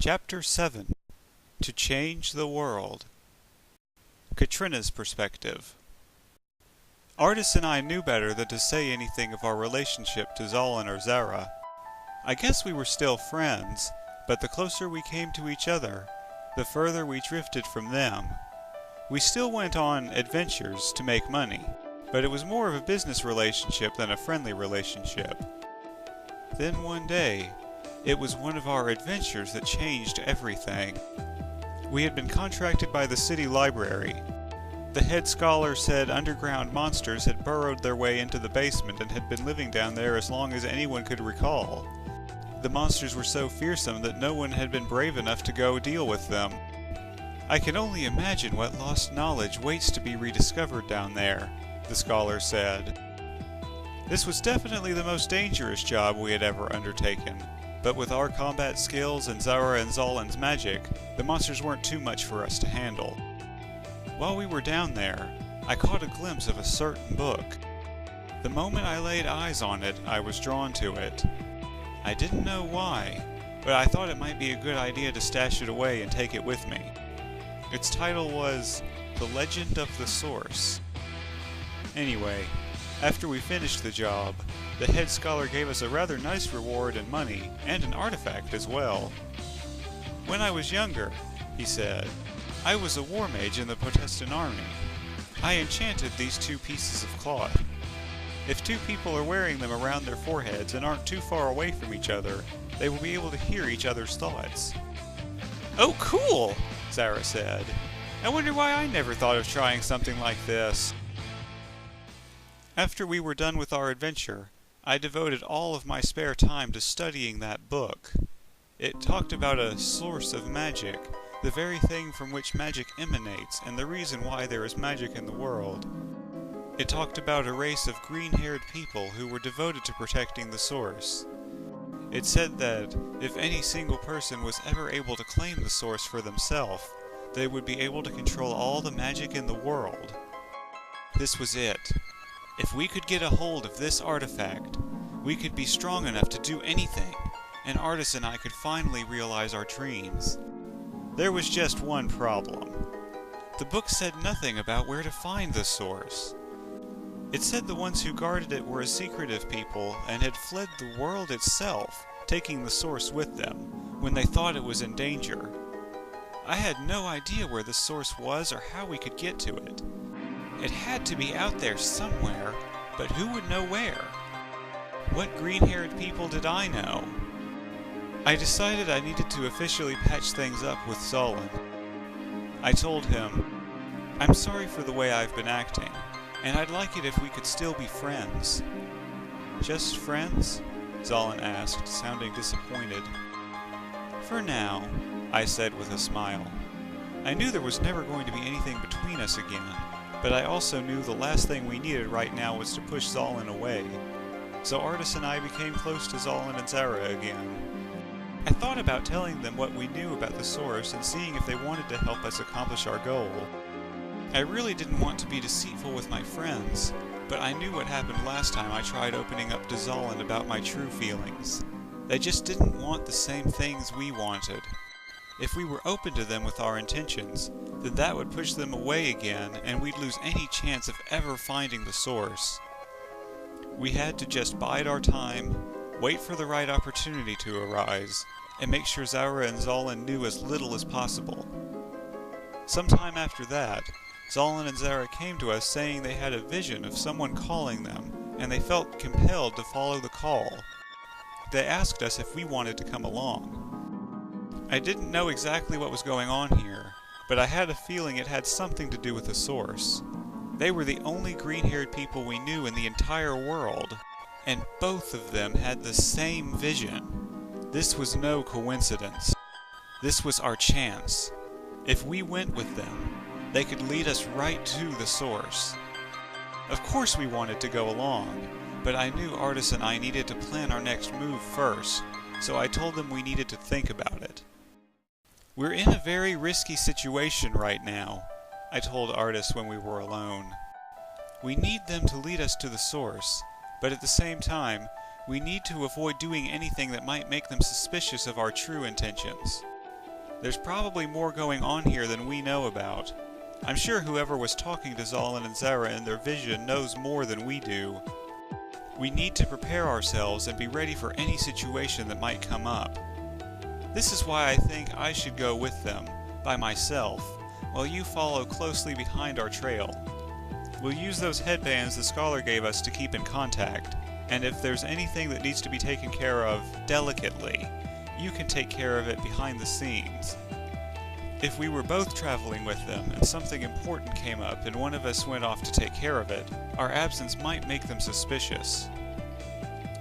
Chapter 7. To Change the World. Katrina's Perspective. Artis and I knew better than to say anything of our relationship to Zolin or Zara. I guess we were still friends, but the closer we came to each other, the further we drifted from them. We still went on adventures to make money, but it was more of a business relationship than a friendly relationship. Then one day, it was one of our adventures that changed everything. We had been contracted by the city library. The head scholar said underground monsters had burrowed their way into the basement and had been living down there as long as anyone could recall. The monsters were so fearsome that no one had been brave enough to go deal with them. I can only imagine what lost knowledge waits to be rediscovered down there, the scholar said. This was definitely the most dangerous job we had ever undertaken. But with our combat skills and Zara and Zolin's magic, the monsters weren't too much for us to handle. While we were down there, I caught a glimpse of a certain book. The moment I laid eyes on it, I was drawn to it. I didn't know why, but I thought it might be a good idea to stash it away and take it with me. Its title was The Legend of the Source. Anyway, after we finished the job, the head scholar gave us a rather nice reward in money, and an artifact as well. When I was younger, he said, I was a war mage in the Potestan army. I enchanted these two pieces of cloth. If two people are wearing them around their foreheads and aren't too far away from each other, they will be able to hear each other's thoughts. Oh, cool! Zara said. I wonder why I never thought of trying something like this. After we were done with our adventure, I devoted all of my spare time to studying that book. It talked about a source of magic, the very thing from which magic emanates, and the reason why there is magic in the world. It talked about a race of green-haired people who were devoted to protecting the source. It said that if any single person was ever able to claim the source for themselves, they would be able to control all the magic in the world. This was it. If we could get a hold of this artifact, we could be strong enough to do anything, and Artis and I could finally realize our dreams. There was just one problem. The book said nothing about where to find the source. It said the ones who guarded it were a secretive people and had fled the world itself, taking the source with them, when they thought it was in danger. I had no idea where the source was or how we could get to it. It had to be out there somewhere, but who would know where? What green-haired people did I know? I decided I needed to officially patch things up with Zolin. I told him, I'm sorry for the way I've been acting, and I'd like it if we could still be friends. Just friends? Zolin asked, sounding disappointed. For now, I said with a smile. I knew there was never going to be anything between us again, but I also knew the last thing we needed right now was to push Zolin away. So Artis and I became close to Zolin and Zara again. I thought about telling them what we knew about the source and seeing if they wanted to help us accomplish our goal. I really didn't want to be deceitful with my friends, but I knew what happened last time I tried opening up to Zolin about my true feelings. They just didn't want the same things we wanted. If we were open to them with our intentions, then that would push them away again, and we'd lose any chance of ever finding the source. We had to just bide our time, wait for the right opportunity to arise, and make sure Zara and Zolin knew as little as possible. Sometime after that, Zolin and Zara came to us saying they had a vision of someone calling them, and they felt compelled to follow the call. They asked us if we wanted to come along. I didn't know exactly what was going on here, but I had a feeling it had something to do with the source. They were the only green-haired people we knew in the entire world, and both of them had the same vision. This was no coincidence. This was our chance. If we went with them, they could lead us right to the source. Of course we wanted to go along, but I knew Artis and I needed to plan our next move first, so I told them we needed to think about it. We're in a very risky situation right now, I told Artis when we were alone. We need them to lead us to the source, but at the same time, we need to avoid doing anything that might make them suspicious of our true intentions. There's probably more going on here than we know about. I'm sure whoever was talking to Zolin and Zara in their vision knows more than we do. We need to prepare ourselves and be ready for any situation that might come up. This is why I think I should go with them, by myself, while you follow closely behind our trail. We'll use those headbands the scholar gave us to keep in contact, and if there's anything that needs to be taken care of delicately, you can take care of it behind the scenes. If we were both traveling with them and something important came up and one of us went off to take care of it, our absence might make them suspicious.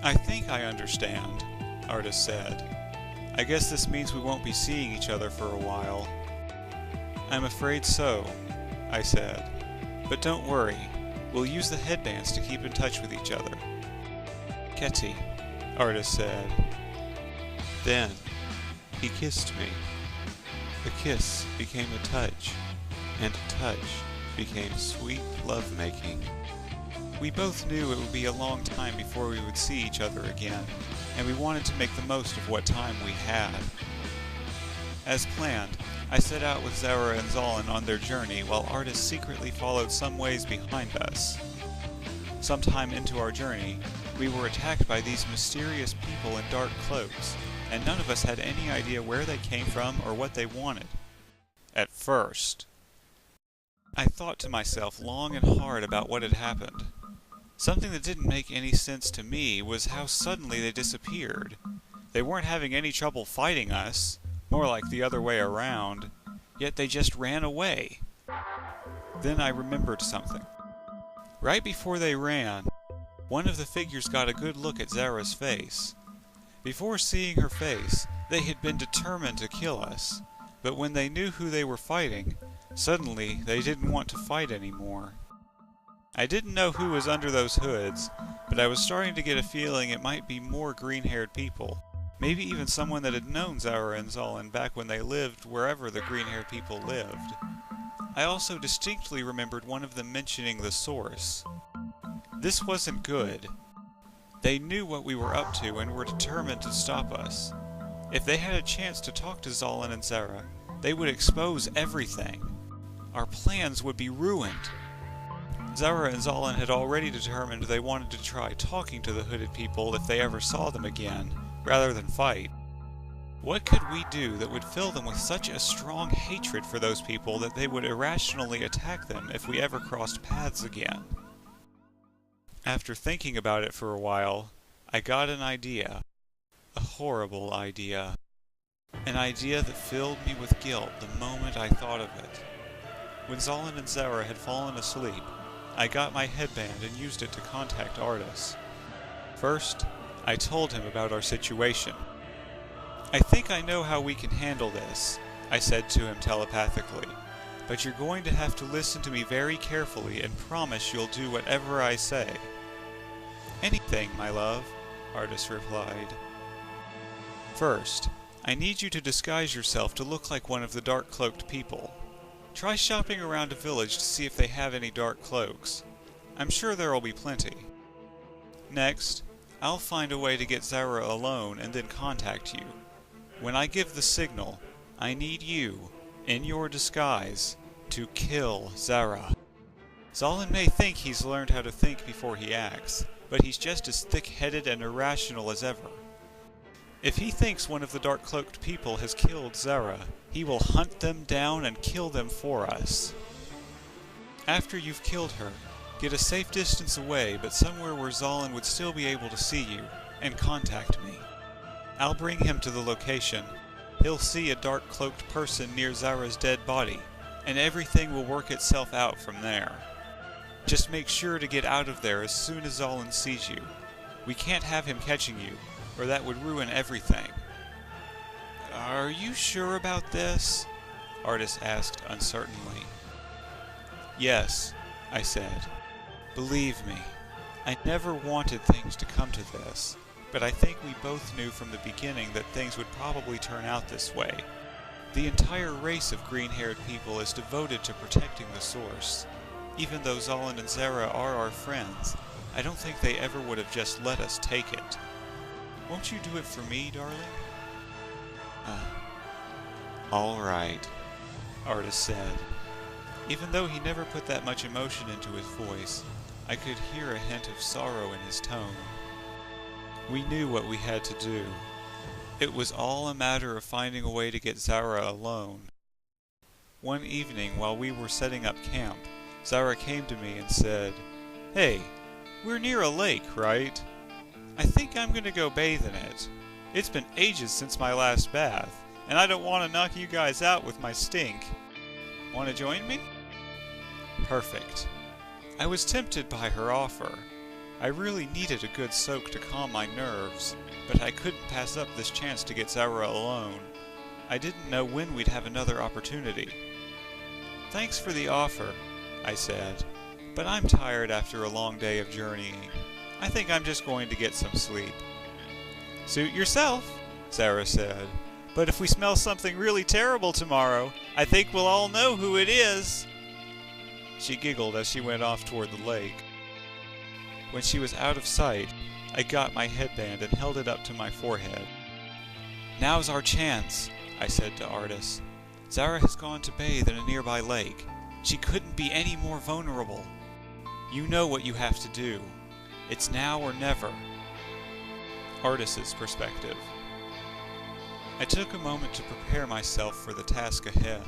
I think I understand, Artis said. I guess this means we won't be seeing each other for a while. I'm afraid so, I said. But don't worry, we'll use the headbands to keep in touch with each other. Ketty, Artis said. Then, he kissed me. The kiss became a touch, and a touch became sweet lovemaking. We both knew it would be a long time before we would see each other again, and we wanted to make the most of what time we had. As planned, I set out with Zara and Zolin on their journey while Artis secretly followed some ways behind us. Sometime into our journey, we were attacked by these mysterious people in dark cloaks, and none of us had any idea where they came from or what they wanted. At first. I thought to myself long and hard about what had happened. Something that didn't make any sense to me was how suddenly they disappeared. They weren't having any trouble fighting us, more like the other way around, yet they just ran away. Then I remembered something. Right before they ran, one of the figures got a good look at Zara's face. Before seeing her face, they had been determined to kill us, but when they knew who they were fighting, suddenly they didn't want to fight anymore. I didn't know who was under those hoods, but I was starting to get a feeling it might be more green-haired people, maybe even someone that had known Zara and Zolin back when they lived wherever the green-haired people lived. I also distinctly remembered one of them mentioning the source. This wasn't good. They knew what we were up to and were determined to stop us. If they had a chance to talk to Zolin and Zara, they would expose everything. Our plans would be ruined. Zara and Zolin had already determined they wanted to try talking to the hooded people if they ever saw them again, rather than fight. What could we do that would fill them with such a strong hatred for those people that they would irrationally attack them if we ever crossed paths again? After thinking about it for a while, I got an idea. A horrible idea. An idea that filled me with guilt the moment I thought of it. When Zolin and Zara had fallen asleep, I got my headband and used it to contact Artis. First, I told him about our situation. I think I know how we can handle this, I said to him telepathically, but you're going to have to listen to me very carefully and promise you'll do whatever I say. Anything, my love, Artis replied. First, I need you to disguise yourself to look like one of the dark-cloaked people. Try shopping around a village to see if they have any dark cloaks. I'm sure there'll be plenty. Next, I'll find a way to get Zara alone and then contact you. When I give the signal, I need you, in your disguise, to kill Zara. Zolin may think he's learned how to think before he acts, but he's just as thick-headed and irrational as ever. If he thinks one of the dark-cloaked people has killed Zara, he will hunt them down and kill them for us. After you've killed her, get a safe distance away, but somewhere where Zolin would still be able to see you, and contact me. I'll bring him to the location. He'll see a dark-cloaked person near Zara's dead body, and everything will work itself out from there. Just make sure to get out of there as soon as Zolin sees you. We can't have him catching you, or that would ruin everything. Are you sure about this? Artis asked uncertainly. Yes, I said. Believe me, I never wanted things to come to this, but I think we both knew from the beginning that things would probably turn out this way. The entire race of green-haired people is devoted to protecting the source. Even though Zolin and Zara are our friends, I don't think they ever would have just let us take it. Won't you do it for me, darling? "All right," Artis said. Even though he never put that much emotion into his voice, I could hear a hint of sorrow in his tone. We knew what we had to do. It was all a matter of finding a way to get Zara alone. One evening, while we were setting up camp, Zara came to me and said, "Hey, we're near a lake, right? I think I'm going to go bathe in it. It's been ages since my last bath, and I don't want to knock you guys out with my stink. Want to join me?" Perfect. I was tempted by her offer. I really needed a good soak to calm my nerves, but I couldn't pass up this chance to get Zara alone. I didn't know when we'd have another opportunity. "Thanks for the offer," I said, "but I'm tired after a long day of journeying. I think I'm just going to get some sleep." "Suit yourself," Zara said, "but if we smell something really terrible tomorrow, I think we'll all know who it is." She giggled as she went off toward the lake. When she was out of sight, I got my headband and held it up to my forehead. "Now's our chance," I said to Artis. "Zara has gone to bathe in a nearby lake. She couldn't be any more vulnerable. You know what you have to do. It's now or never." Artis's perspective. I took a moment to prepare myself for the task ahead.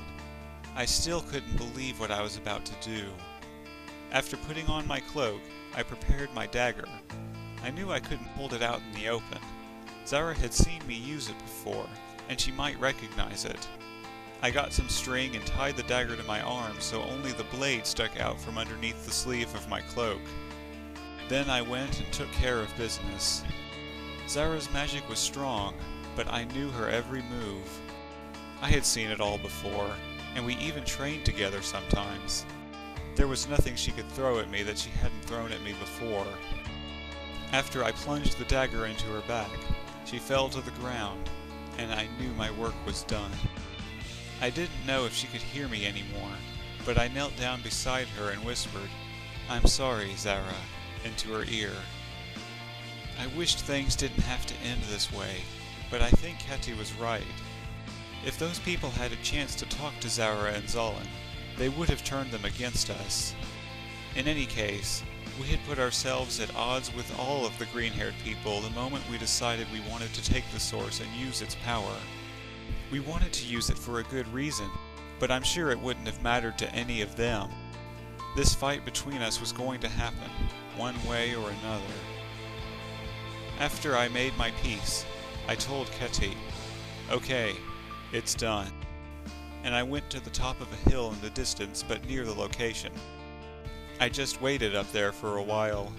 I still couldn't believe what I was about to do. After putting on my cloak, I prepared my dagger. I knew I couldn't hold it out in the open. Zara had seen me use it before, and she might recognize it. I got some string and tied the dagger to my arm so only the blade stuck out from underneath the sleeve of my cloak. Then I went and took care of business. Zara's magic was strong, but I knew her every move. I had seen it all before, and we even trained together sometimes. There was nothing she could throw at me that she hadn't thrown at me before. After I plunged the dagger into her back, she fell to the ground, and I knew my work was done. I didn't know if she could hear me anymore, but I knelt down beside her and whispered, "I'm sorry, Zara," into her ear. I wished things didn't have to end this way, but I think Hetty was right. If those people had a chance to talk to Zara and Zolin, they would have turned them against us. In any case, we had put ourselves at odds with all of the green-haired people the moment we decided we wanted to take the source and use its power. We wanted to use it for a good reason, but I'm sure it wouldn't have mattered to any of them. This fight between us was going to happen, one way or another. After I made my peace, I told Hetty, "Okay, it's done," and I went to the top of a hill in the distance but near the location. I just waited up there for a while.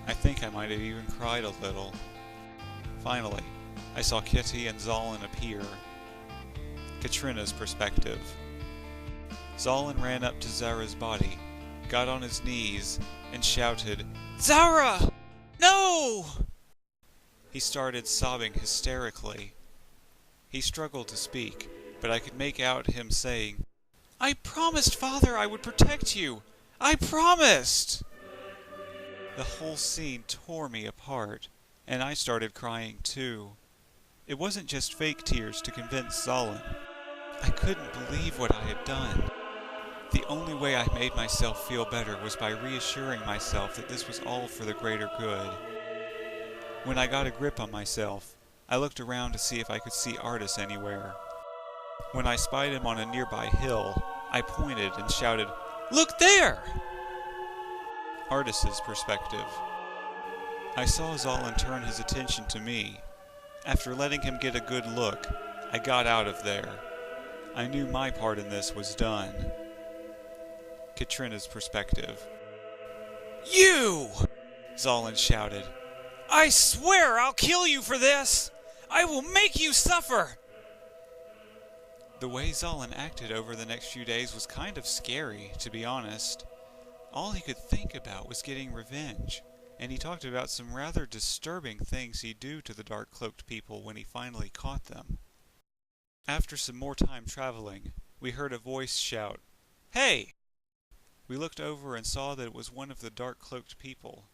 I think I might have even cried a little. Finally, I saw Kitty and Zolin appear. Katrina's perspective. Zolin ran up to Zara's body, got on his knees, and shouted, "Zara! No!" He started sobbing hysterically. He struggled to speak, but I could make out him saying, "I promised Father I would protect you! I promised!" The whole scene tore me apart, and I started crying too. It wasn't just fake tears to convince Zolin. I couldn't believe what I had done. The only way I made myself feel better was by reassuring myself that this was all for the greater good. When I got a grip on myself, I looked around to see if I could see Artis anywhere. When I spied him on a nearby hill, I pointed and shouted, "Look there!" Artis's perspective. I saw Zolin turn his attention to me. After letting him get a good look, I got out of there. I knew my part in this was done. Katrina's perspective. "You!" Zolin shouted. "I swear I'll kill you for this! I will make you suffer!" The way Zolin acted over the next few days was kind of scary, to be honest. All he could think about was getting revenge, and he talked about some rather disturbing things he'd do to the dark-cloaked people when he finally caught them. After some more time traveling, we heard a voice shout, "Hey!" We looked over and saw that it was one of the dark-cloaked people.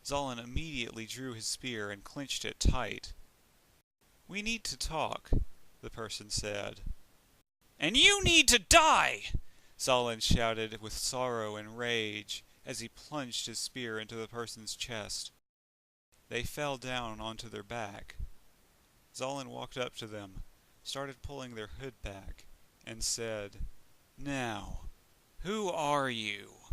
Zolin immediately drew his spear and clenched it tight. "We need to talk," the person said. "And you need to die!" Zolin shouted with sorrow and rage as he plunged his spear into the person's chest. They fell down onto their back. Zolin walked up to them, started pulling their hood back, and said, "Now, who are you?"